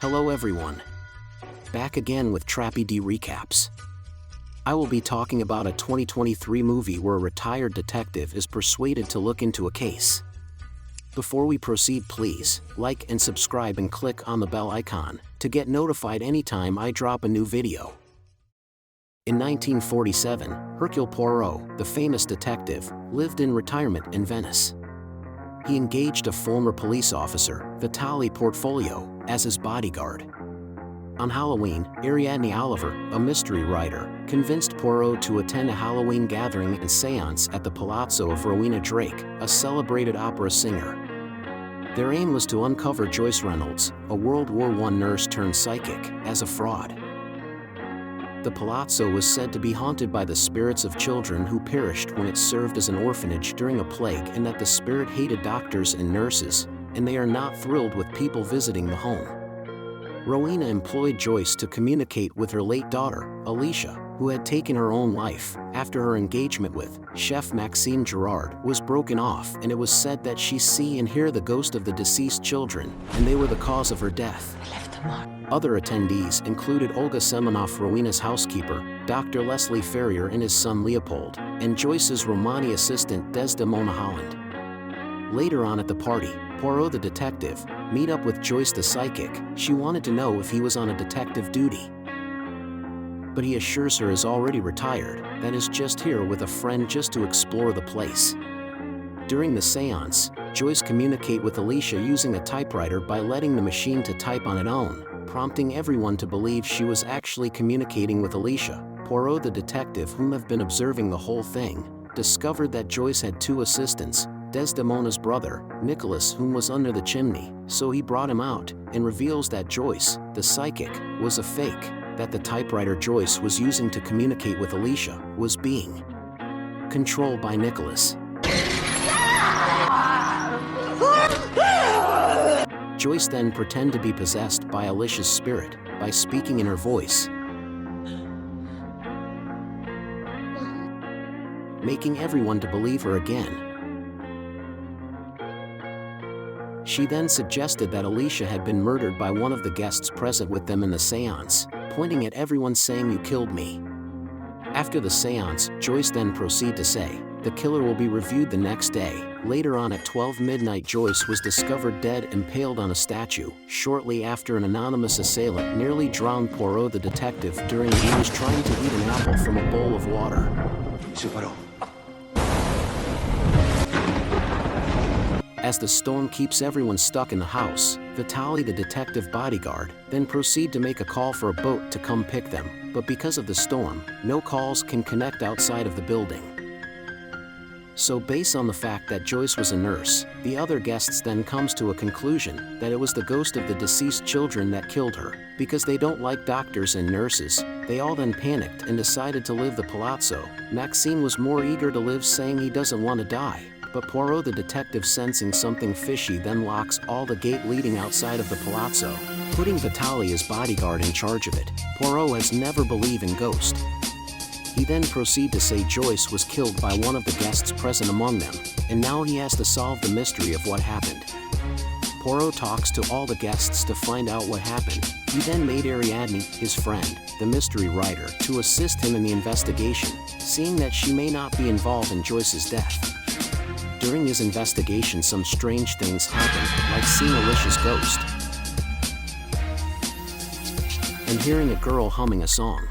Hello everyone. Back again with Trappy D Recaps. I will be talking about a 2023 movie where a retired detective is persuaded to look into a case. Before we proceed, please like and subscribe and click on the bell icon to get notified anytime I drop a new video. In 1947, Hercule Poirot, the famous detective, lived in retirement in Venice. He engaged a former police officer, Vitale Portfolio, as his bodyguard. On Halloween, Ariadne Oliver, a mystery writer, convinced Poirot to attend a Halloween gathering and séance at the Palazzo of Rowena Drake, a celebrated opera singer. Their aim was to uncover Joyce Reynolds, a World War I nurse turned psychic, as a fraud. The palazzo was said to be haunted by the spirits of children who perished when it served as an orphanage during a plague, and that the spirit hated doctors and nurses, and they are not thrilled with people visiting the home. Rowena employed Joyce to communicate with her late daughter, Alicia, who had taken her own life after her engagement with chef Maxime Girard was broken off, and it was said that she see and hear the ghost of the deceased children, and they were the cause of her death. Other attendees included Olga Semenoff, Rowena's housekeeper, Dr. Leslie Ferrier and his son Leopold, and Joyce's Romani assistant Desdemona Holland. Later on at the party, Poirot the detective meet up with Joyce the psychic. She wanted to know if he was on a detective duty, but he assures her is already retired, that is just here with a friend just to explore the place. During the seance, Joyce communicate with Alicia using a typewriter by letting the machine to type on its own, prompting everyone to believe she was actually communicating with Alicia. Poirot the detective, whom have been observing the whole thing, discovered that Joyce had two assistants, Desdemona's brother, Nicholas, whom was under the chimney, so he brought him out, and reveals that Joyce, the psychic, was a fake, that the typewriter Joyce was using to communicate with Alicia was being controlled by Nicholas. Joyce then pretended to be possessed by Alicia's spirit by speaking in her voice, making everyone to believe her again. She then suggested that Alicia had been murdered by one of the guests present with them in the séance, pointing at everyone saying, "You killed me." After the séance, Joyce then proceeded to say, the killer will be reviewed the next day. Later on at 12 midnight, Joyce was discovered dead, impaled on a statue, shortly after an anonymous assailant nearly drowned Poirot the detective during he was trying to eat an apple from a bowl of water. As the storm keeps everyone stuck in the house, Vitale the detective bodyguard then proceed to make a call for a boat to come pick them, but because of the storm, no calls can connect outside of the building. So based on the fact that Joyce was a nurse, the other guests then comes to a conclusion that it was the ghost of the deceased children that killed her. Because they don't like doctors and nurses, they all then panicked and decided to leave the palazzo. Maxime was more eager to live, saying he doesn't want to die. But Poirot the detective, sensing something fishy, then locks all the gate leading outside of the palazzo, putting Vitale as bodyguard in charge of it. Poirot has never believed in ghosts. He then proceeds to say Joyce was killed by one of the guests present among them, and now he has to solve the mystery of what happened. Poirot talks to all the guests to find out what happened. He then made Ariadne, his friend, the mystery writer, to assist him in the investigation, seeing that she may not be involved in Joyce's death. During his investigation, some strange things happened, like seeing Alicia's ghost and hearing a girl humming a song.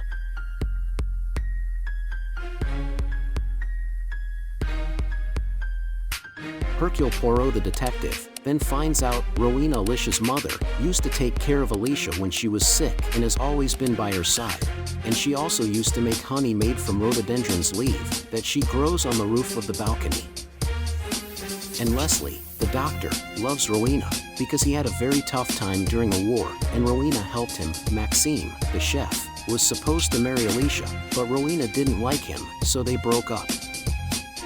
Hercule Poirot the detective then finds out Rowena, Alicia's mother, used to take care of Alicia when she was sick and has always been by her side. And she also used to make honey made from rhododendron's leaf that she grows on the roof of the balcony. And Leslie, the doctor, loves Rowena because he had a very tough time during a war, and Rowena helped him. Maxime, the chef, was supposed to marry Alicia, but Rowena didn't like him, so they broke up.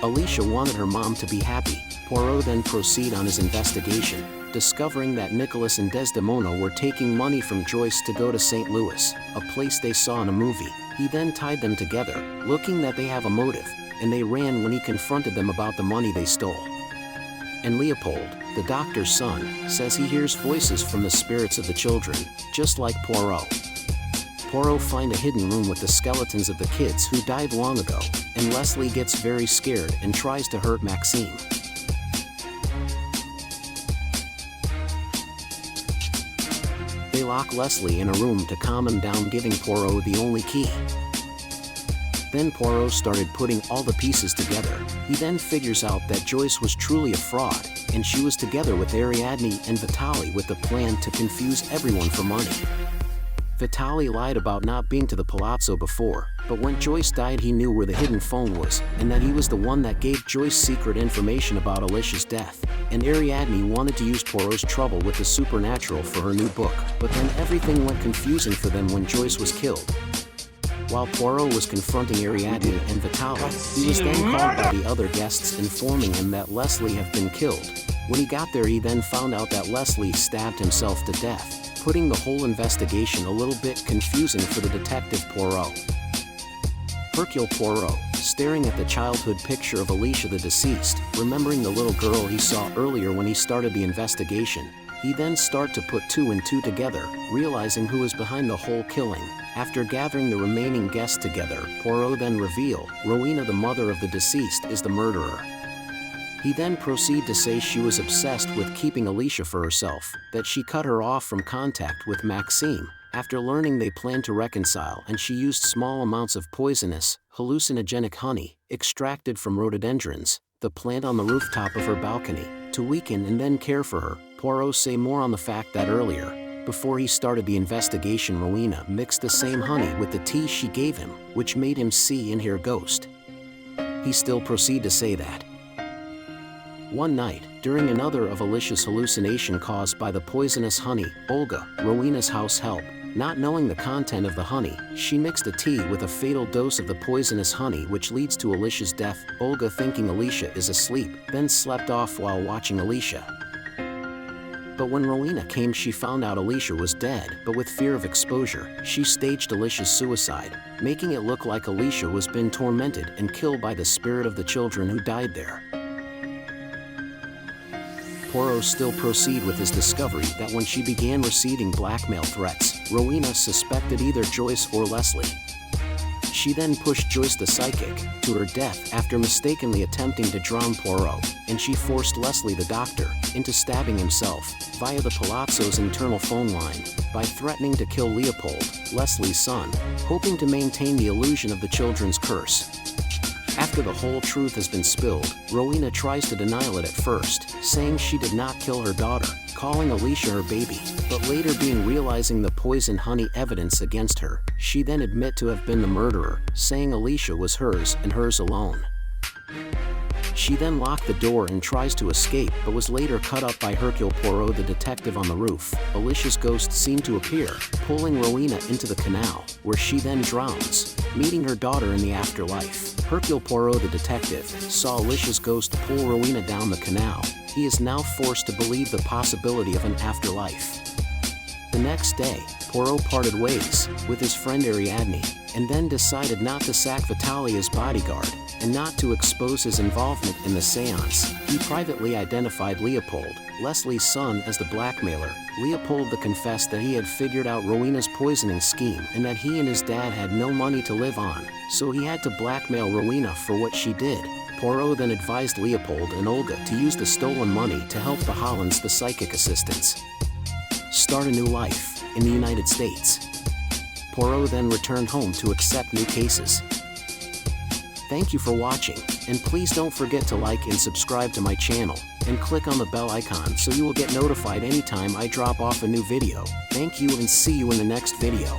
Alicia wanted her mom to be happy. Poirot then proceed on his investigation, discovering that Nicholas and Desdemona were taking money from Joyce to go to St. Louis, a place they saw in a movie. He then tied them together, looking that they have a motive, and they ran when he confronted them about the money they stole. and Leopold, the doctor's son, says he hears voices from the spirits of the children, just like Poirot. Poirot finds a hidden room with the skeletons of the kids who died long ago, and Leslie gets very scared and tries to hurt Maxime. They lock Leslie in a room to calm him down, giving Poirot the only key. Then Poirot started putting all the pieces together. He then figures out that Joyce was truly a fraud, and she was together with Ariadne and Vitali with the plan to confuse everyone for money. Vitali lied about not being to the palazzo before, but when Joyce died he knew where the hidden phone was, and that he was the one that gave Joyce secret information about Alicia's death. And Ariadne wanted to use Poirot's trouble with the supernatural for her new book, but then everything went confusing for them when Joyce was killed. While Poirot was confronting Ariadne and Vitali, he was then called by the other guests, informing him that Leslie had been killed. When he got there he then found out that Leslie stabbed himself to death, putting the whole investigation a little bit confusing for the detective Poirot. Hercule Poirot, staring at the childhood picture of Alicia the deceased, remembering the little girl he saw earlier when he started the investigation, he then started to put two and two together, realizing who was behind the whole killing. After gathering the remaining guests together, Poirot then revealed Rowena, the mother of the deceased, is the murderer. He then proceeded to say she was obsessed with keeping Alicia for herself, that she cut her off from contact with Maxime. After learning they planned to reconcile, and she used small amounts of poisonous, hallucinogenic honey, extracted from rhododendrons, the plant on the rooftop of her balcony, to weaken and then care for her. Poirot say more on the fact that earlier, before he started the investigation, Rowena mixed the same honey with the tea she gave him, which made him see and hear ghosts. He still proceeded to say that one night, during another of Alicia's hallucination caused by the poisonous honey, Olga, Rowena's house help, not knowing the content of the honey, she mixed a tea with a fatal dose of the poisonous honey, which leads to Alicia's death. Olga, thinking Alicia is asleep, then slept off while watching Alicia. But when Rowena came she found out Alicia was dead, but with fear of exposure, she staged Alicia's suicide, making it look like Alicia was been tormented and killed by the spirit of the children who died there. Poirot still proceeded with his discovery that when she began receiving blackmail threats, Rowena suspected either Joyce or Leslie. She then pushed Joyce the psychic to her death after mistakenly attempting to drown Poirot, and she forced Leslie the doctor into stabbing himself via the palazzo's internal phone line by threatening to kill Leopold, Leslie's son, hoping to maintain the illusion of the children's curse. After the whole truth has been spilled, Rowena tries to deny it at first, saying she did not kill her daughter, calling Alicia her baby, but later realizing the poison honey evidence against her, she then admit to have been the murderer, saying Alicia was hers and hers alone. She then locked the door and tries to escape, but was later cut up by Hercule Poirot, the detective on the roof. Alicia's ghost seemed to appear, pulling Rowena into the canal, where she then drowns, meeting her daughter in the afterlife. Hercule Poirot, the detective, saw Alicia's ghost pull Rowena down the canal. He is now forced to believe the possibility of an afterlife. The next day, Poirot parted ways with his friend Ariadne, and then decided not to sack Vitali as bodyguard, and not to expose his involvement in the seance. He privately identified Leopold, Leslie's son, as the blackmailer. Leopold confessed that he had figured out Rowena's poisoning scheme and that he and his dad had no money to live on, so he had to blackmail Rowena for what she did. Poirot then advised Leopold and Olga to use the stolen money to help the Hollands, the psychic assistants, start a new life in the United States. Poirot then returned home to accept new cases. Thank you for watching, and please don't forget to like and subscribe to my channel, and click on the bell icon so you will get notified anytime I drop off a new video. Thank you and see you in the next video.